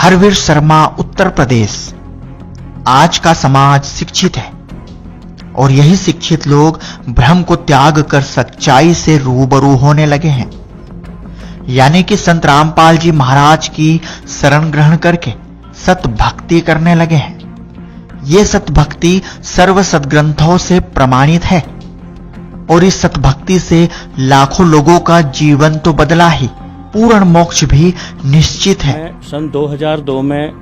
हरवीर शर्मा, उत्तर प्रदेश। आज का समाज शिक्षित है और यही शिक्षित लोग भ्रम को त्याग कर सच्चाई से रूबरू होने लगे हैं। यानी कि संत रामपाल जी महाराज की शरण ग्रहण करके सत भक्ति करने लगे हैं। ये सत भक्ति सर्व सद्ग्रंथों से प्रमाणित है और इस सत भक्ति से लाखों लोगों का जीवन तो बदला ही, पूर्ण मोक्ष भी निश्चित है। सन 2002 में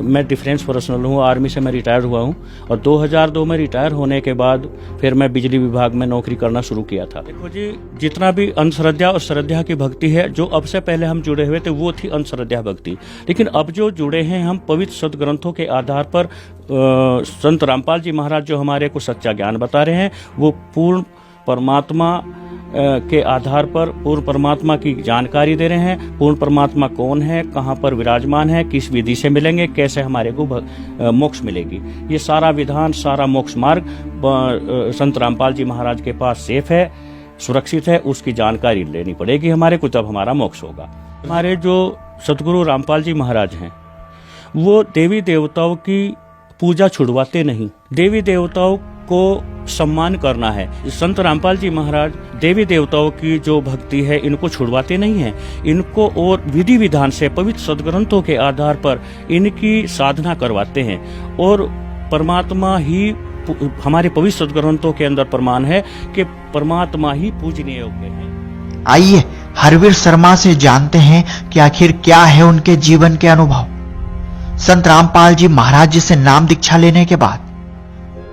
मैं डिफेंस पर्सनल हूँ, आर्मी से मैं रिटायर हुआ हूँ और 2002 में रिटायर होने के बाद फिर मैं बिजली विभाग में नौकरी करना शुरू किया था। देखो जी, जितना भी अंधश्रद्धा और श्रद्धा की भक्ति है, जो अब से पहले हम जुड़े हुए थे वो थी अंधश्रद्धा भक्ति, लेकिन अब जो जुड़े हैं हम पवित्र सदग्रंथों के आधार पर संत रामपाल जी महाराज जो हमारे को सच्चा ज्ञान बता रहे हैं, वो पूर्ण परमात्मा के आधार पर पूर्ण परमात्मा की जानकारी दे रहे हैं। पूर्ण परमात्मा कौन है, कहाँ पर विराजमान है, किस विधि से मिलेंगे, कैसे हमारे को मोक्ष मिलेगी, ये सारा विधान, सारा मोक्ष मार्ग संत रामपाल जी महाराज के पास सेफ है, सुरक्षित है। उसकी जानकारी लेनी पड़ेगी हमारे को, तब हमारा मोक्ष होगा। हमारे जो सतगुरु रामपाल जी महाराज हैं वो देवी देवताओं की पूजा छुड़वाते नहीं, देवी देवताओं को सम्मान करना है। संत रामपाल जी महाराज देवी देवताओं की जो भक्ति है इनको छुड़वाते नहीं हैं, इनको और विधि विधान से पवित्र सदग्रंथों के आधार पर इनकी साधना करवाते हैं और परमात्मा ही, हमारे पवित्र सदग्रंथों के अंदर प्रमाण है कि परमात्मा ही पूजनीय योग्य है। आइए हरवीर शर्मा से जानते हैं कि आखिर क्या है उनके जीवन के अनुभव। संत रामपाल जी महाराज जी से नाम दीक्षा लेने के बाद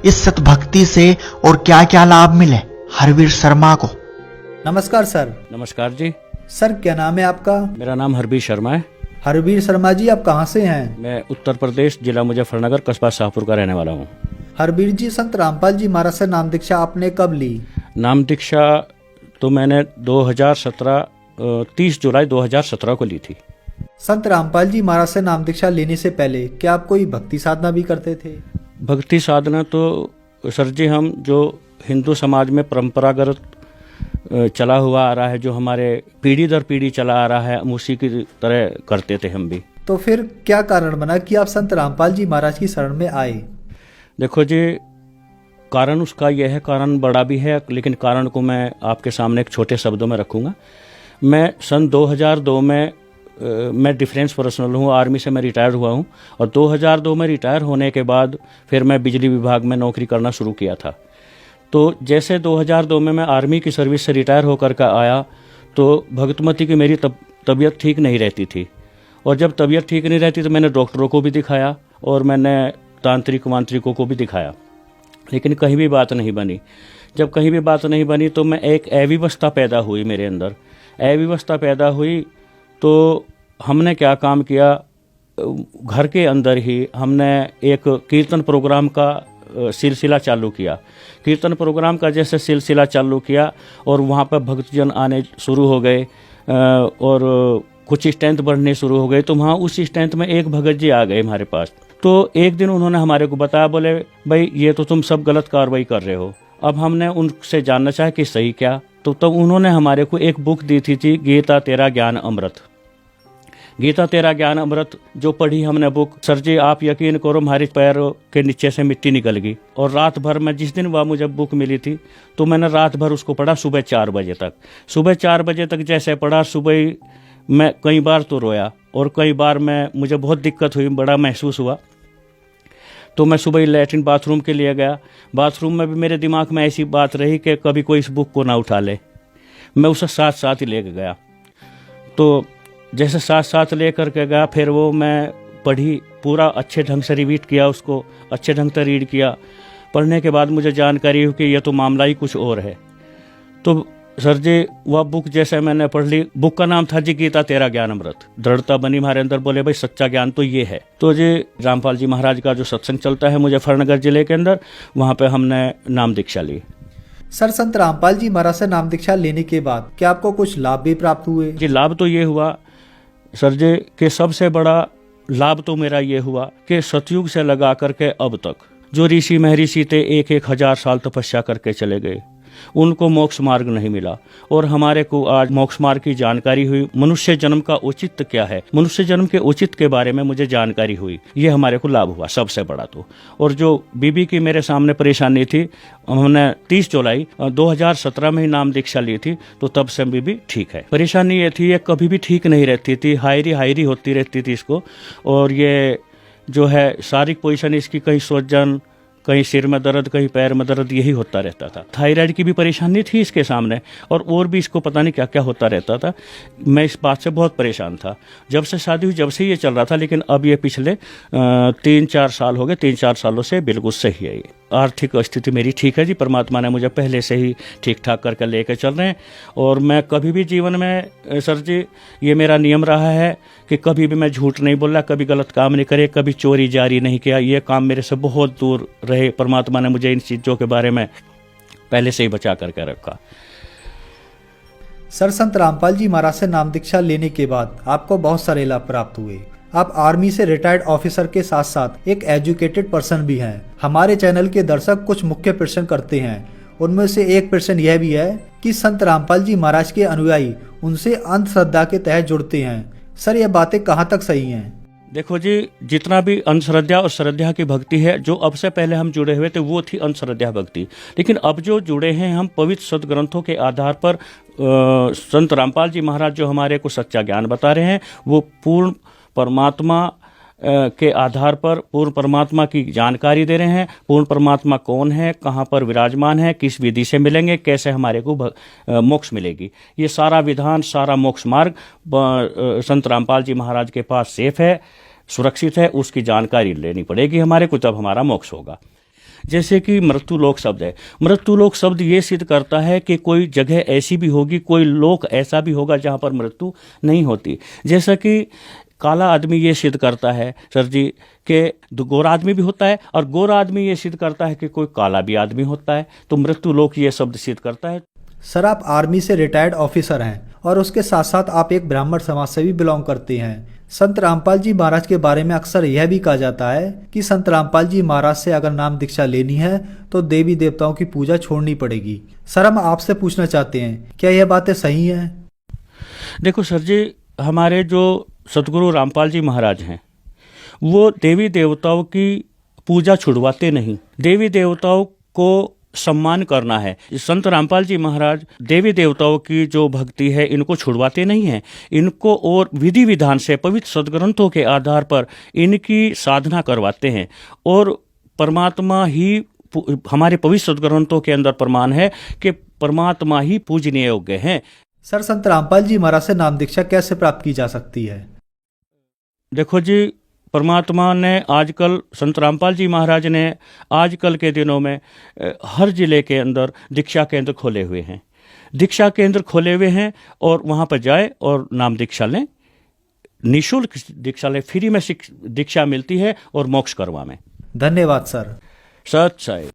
इस सत भक्ति से और क्या क्या लाभ मिले हरवीर शर्मा को। नमस्कार सर। नमस्कार जी। सर क्या नाम है आपका? मेरा नाम हरवीर शर्मा है। हरवीर शर्मा जी, आप कहाँ से हैं? मैं उत्तर प्रदेश, जिला मुजफ्फरनगर, कस्बा शाहपुर का रहने वाला हूँ। हरवीर जी, संत रामपाल जी महाराज से नाम दीक्षा आपने कब ली? नाम दीक्षा तो मैंने 2017 30 जुलाई 2017 को ली थी। संत रामपाल जी महाराज से नाम दीक्षा लेने से पहले क्या आप कोई भक्ति साधना भी करते थे? भक्ति साधना तो सर जी हम जो हिंदू समाज में परंपरागत चला हुआ आ रहा है, जो हमारे पीढ़ी दर पीढ़ी चला आ रहा है, हम उसी की तरह करते थे हम भी। तो फिर क्या कारण बना कि आप संत रामपाल जी महाराज की शरण में आए? देखो जी, कारण उसका यह है, कारण बड़ा भी है, लेकिन कारण को मैं आपके सामने एक छोटे शब्दों में रखूँगा। मैं सन 2002 में मैं डिफेंस पर्सनल हूँ, आर्मी से मैं रिटायर हुआ हूँ और 2002 में रिटायर होने के बाद फिर मैं बिजली विभाग में नौकरी करना शुरू किया था। तो जैसे 2002 में मैं आर्मी की सर्विस से रिटायर होकर के आया तो भगतमती की मेरी तबीयत ठीक नहीं रहती थी और जब तबीयत ठीक नहीं रहती तो मैंने डॉक्टरों को भी दिखाया और मैंने तांत्रिक वांत्रिकों को भी दिखाया, लेकिन कहीं भी बात नहीं बनी। जब कहीं भी बात नहीं बनी तो मैं एक अव्यवस्था पैदा हुई मेरे अंदर। अव्यवस्था पैदा हुई तो हमने क्या काम किया, घर के अंदर ही हमने एक कीर्तन प्रोग्राम का सिलसिला चालू किया। कीर्तन प्रोग्राम का जैसे सिलसिला चालू किया और वहाँ पर भक्तजन आने शुरू हो गए और कुछ स्ट्रेंथ बढ़ने शुरू हो गए, तो वहाँ उस स्ट्रेंथ में एक भगत जी आ गए हमारे पास। तो एक दिन उन्होंने हमारे को बताया, बोले भाई ये तो तुम सब गलत कार्रवाई कर रहे हो। अब हमने उनसे जानना चाहा कि सही क्या, तो तब उन्होंने हमारे को एक बुक दी थी गीता तेरा ज्ञान अमृत। गीता तेरा ज्ञान अमृत जो पढ़ी हमने बुक, सर जी आप यकीन करो हमारे पैरों के नीचे से मिट्टी निकल गई। और रात भर में, जिस दिन वह मुझे बुक मिली थी तो मैंने रात भर उसको पढ़ा, सुबह 4 बजे तक। सुबह 4 बजे तक जैसे पढ़ा, सुबह मैं कई बार तो रोया और कई बार मुझे बहुत दिक्कत हुई, बड़ा महसूस हुआ। तो मैं सुबह लैट्रिन बाथरूम के लिए गया। बाथरूम में भी मेरे दिमाग में ऐसी बात रही कि कभी कोई इस बुक को ना उठा ले। मैं उसे साथ साथ ही लेकर गया। तो जैसे साथ साथ ले करके गया, फिर वो मैं पढ़ी, पूरा अच्छे ढंग से रिवीट किया, उसको अच्छे ढंग से रीड किया। पढ़ने के बाद मुझे जानकारी हुई कि यह तो मामला ही कुछ और है। तो सर जी वह बुक जैसे मैंने पढ़ ली, बुक का नाम था जी गीता तेरा ज्ञान अमृत। दृढ़ता बनी हमारे अंदर, बोले भाई सच्चा ज्ञान तो ये है। तो जी रामपाल जी महाराज का जो सत्संग चलता है मुजफ्फरनगर जिले के अंदर, वहाँ पे हमने नाम दीक्षा ली। सर, संत रामपाल जी महाराज से नाम दीक्षा लेने के बाद क्या आपको कुछ लाभ भी प्राप्त हुए? जी लाभ तो ये हुआ सर जी कि सबसे बड़ा लाभ तो मेरा ये हुआ कि सतयुग से लगा करके अब तक जो ऋषि महर्षि थे 1-1 हजार साल तपस्या करके चले गए। उनको मोक्ष मार्ग नहीं मिला और हमारे को आज मोक्ष मार्ग की जानकारी हुई। मनुष्य जन्म का औचित्य क्या है, मनुष्य जन्म के औचित्य के बारे में मुझे जानकारी हुई, ये हमारे को लाभ हुआ सबसे बड़ा तो। और जो बीबी की मेरे सामने परेशानी थी, उन्होंने 30 जुलाई 2017 में ही नाम दीक्षा ली थी, तो तब से बीबी ठीक है। परेशानी ये थी, ये कभी भी ठीक नहीं रहती थी, हायरी होती रहती थी इसको। और ये जो है शारीरिक पोजीशन इसकी, कहीं सूजन, कहीं सिर में दर्द, कहीं पैर में दर्द, यही होता रहता था। थायराइड की भी परेशानी थी इसके सामने, और भी इसको पता नहीं क्या क्या होता रहता था। मैं इस बात से बहुत परेशान था। जब से शादी हुई जब से ये चल रहा था, लेकिन अब ये पिछले 3-4 साल हो गए, 3-4 सालों से बिल्कुल सही है। ये आर्थिक स्थिति मेरी ठीक है जी, परमात्मा ने मुझे पहले से ही ठीक ठाक करके लेकर चल रहे हैं। और मैं कभी भी जीवन में सर जी, ये मेरा नियम रहा है कि कभी भी मैं झूठ नहीं बोला, कभी गलत काम नहीं करे, कभी चोरी जारी नहीं किया। ये काम मेरे से बहुत दूर रहे। परमात्मा ने मुझे इन चीज़ों के बारे में पहले से ही बचा करके रखा। सर, संत रामपाल जी महाराज से नाम दीक्षा लेने के बाद आपको बहुत सारे लाभ प्राप्त हुए। आप आर्मी से रिटायर्ड ऑफिसर के साथ साथ एक एजुकेटेड पर्सन भी हैं। हमारे चैनल के दर्शक कुछ मुख्य प्रश्न करते हैं, उनमें से एक प्रश्न यह भी है कि संत रामपाल जी महाराज के अनुयायी उनसे अंधश्रद्धा के तहत जुड़ते हैं। सर, ये बातें कहाँ तक सही हैं? देखो जी, जितना भी अंधश्रद्धा और श्रद्धा की भक्ति है, जो अब से पहले हम जुड़े हुए थे वो थी अंधश्रद्धा भक्ति। लेकिन अब जो जुड़े हैं हम पवित्र सदग्रंथों के आधार पर, संत रामपाल जी महाराज जो हमारे को सच्चा ज्ञान बता रहे हैं, वो पूर्ण परमात्मा के आधार पर पूर्ण परमात्मा की जानकारी दे रहे हैं। पूर्ण परमात्मा कौन है, कहाँ पर विराजमान है, किस विधि से मिलेंगे, कैसे हमारे को मोक्ष मिलेगी, ये सारा विधान, सारा मोक्ष मार्ग संत रामपाल जी महाराज के पास सेफ है, सुरक्षित है। उसकी जानकारी लेनी पड़ेगी हमारे को, तब हमारा मोक्ष होगा। जैसे कि मृत्युलोक शब्द है, मृत्युलोक शब्द ये सिद्ध करता है कि कोई जगह ऐसी भी होगी, कोई लोक ऐसा भी होगा जहाँ पर मृत्यु नहीं होती। जैसा कि काला आदमी ये सिद्ध करता है सर जी कि गोरा आदमी भी होता है, और गोरा आदमी ये सिद्ध करता है कि कोई काला भी आदमी होता है। तो मृत्यु लोक ये शब्द सिद्ध करता है। सर, आप आर्मी से रिटायर्ड ऑफिसर हैं और उसके साथ साथ आप एक ब्राह्मण समाज से भी बिलोंग करते हैं। संत रामपाल जी महाराज के बारे में अक्सर यह भी कहा जाता है कि संत रामपाल जी महाराज से अगर नाम दीक्षा लेनी है तो देवी देवताओं की पूजा छोड़नी पड़ेगी। सर, हम आपसे पूछना चाहते हैं, क्या यह बातें सही हैं? देखो सर जी, हमारे जो सतगुरु रामपाल जी महाराज हैं, वो देवी देवताओं की पूजा छुड़वाते नहीं। देवी देवताओं को सम्मान करना है। संत रामपाल जी महाराज देवी देवताओं की जो भक्ति है, इनको छुड़वाते नहीं हैं। इनको और विधि विधान से पवित्र सदग्रंथों के आधार पर इनकी साधना करवाते हैं। और परमात्मा ही, हमारे पवित्र सदग्रंथों के अंदर प्रमाण है कि परमात्मा ही पूजनीय योग्य हैं। सर, संत रामपाल जी महाराज से नाम दीक्षा कैसे प्राप्त की जा सकती है? देखो जी, परमात्मा ने आजकल, संत रामपाल जी महाराज ने आजकल के दिनों में हर जिले के अंदर दीक्षा केंद्र खोले हुए हैं। दीक्षा केंद्र खोले हुए हैं और वहाँ पर जाए और नाम दीक्षा लें। निःशुल्क दीक्षा लें, फ्री में दीक्षा मिलती है और मोक्ष करवा में। धन्यवाद सर। सत साई।